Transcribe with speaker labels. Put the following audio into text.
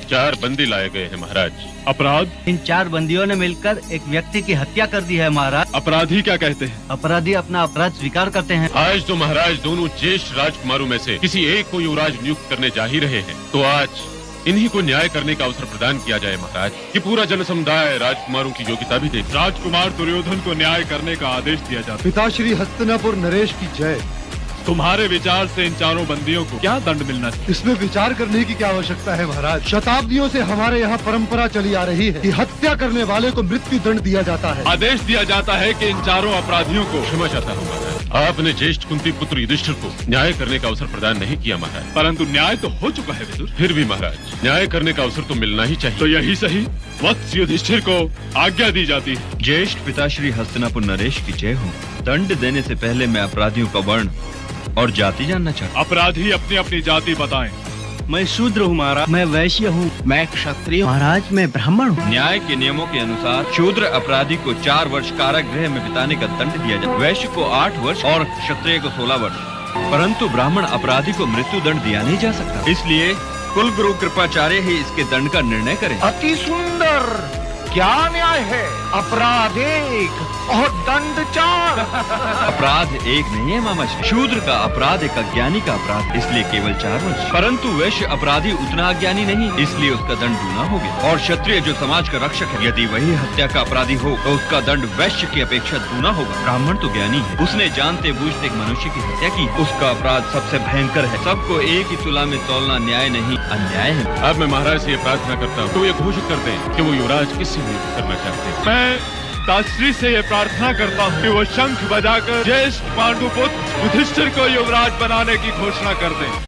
Speaker 1: 4 बंदी लाए गए हैं महाराज।
Speaker 2: अपराध?
Speaker 3: इन 4 बंदियों ने मिलकर एक व्यक्ति की हत्या कर दी है महाराज।
Speaker 2: अपराधी क्या कहते हैं?
Speaker 3: अपराधी अपना अपराध स्वीकार करते हैं।
Speaker 1: आज तो महाराज दोनों ज्येष्ठ राजकुमारों में से किसी एक को युवराज नियुक्त करने जा ही रहे हैं, तो आज इन्हीं को न्याय करने का अवसर प्रदान किया जाए महाराज, कि पूरा जन समुदाय राजकुमारों की योग्यता भी देखे।
Speaker 2: राजकुमार दुर्योधन को न्याय करने का आदेश दिया जाता।
Speaker 4: पिताश्री हस्तिनापुर नरेश की जय।
Speaker 2: तुम्हारे विचार से इन 4 बंदियों को क्या दंड मिलना चाहिए?
Speaker 4: इसमें विचार करने की क्या आवश्यकता है महाराज? शताब्दियों से हमारे यहाँ परंपरा चली आ रही है कि हत्या करने वाले को मृत्यु दंड दिया जाता है।
Speaker 2: आदेश दिया जाता है कि इन 4 अपराधियों को।
Speaker 1: क्षमा चाहता हूँ महाराज, आपने ज्येष्ठ कुंती पुत्र युधिष्ठिर को न्याय करने का अवसर प्रदान नहीं किया महाराज।
Speaker 2: परंतु न्याय तो हो चुका है विदुर।
Speaker 1: फिर भी महाराज, न्याय करने का अवसर तो मिलना ही चाहिए।
Speaker 2: तो यही सही वत्स युधिष्ठिर को आज्ञा दी जाती है।
Speaker 5: ज्येष्ठ पिताश्री हस्तिनापुर नरेश की जय हो। दंड देने से पहले मैं अपराधियों का वर्ण और जाति जानना चाहता हूँ।
Speaker 2: अपराधी अपनी अपनी जाति बताएं।
Speaker 3: मैं शूद्र हूँ महाराज। मैं वैश्य हूँ। मैं क्षत्रिय महाराज। मैं ब्राह्मण हूँ।
Speaker 5: न्याय के नियमों के अनुसार शूद्र अपराधी को 4 वर्ष कारागृह में बिताने का दंड दिया जाए, वैश्य को 8 वर्ष और क्षत्रिय को 16 वर्ष। परंतु ब्राह्मण अपराधी को मृत्यु दंड दिया नहीं जा सकता, इसलिए कुल गुरु कृपाचार्य ही इसके दंड का निर्णय करें।
Speaker 6: अति सुंदर, क्या न्याय है? अपराध 1 और दंड 4।
Speaker 5: अपराध 1 नहीं है मामा जी। शूद्र का अपराध एक अज्ञानी का अपराध, इसलिए केवल 4 वर्ष। परंतु वैश्य अपराधी उतना अज्ञानी नहीं, इसलिए उसका दंड दूना हो गया। और क्षत्रिय जो समाज का रक्षक है, यदि वही हत्या का अपराधी हो तो उसका दंड वैश्य की अपेक्षा दूना होगा। ब्राह्मण तो ज्ञानी है, उसने जानते बूझते एक मनुष्य की हत्या की, उसका अपराध सबसे भयंकर है। सबको एक ही तुला में तौलना न्याय नहीं, अन्याय है।
Speaker 1: अब मैं महाराज से ये प्रार्थना करता हूँ तो ये घोषित कर दें कि वो युवराज किससे नियुक्त करना चाहते हैं।
Speaker 2: मैं पिताश्री से ये प्रार्थना करता हूँ कि वो शंख बजाकर ज्येष्ठ पांडुपुत्र युधिष्ठिर को युवराज बनाने की घोषणा कर दें।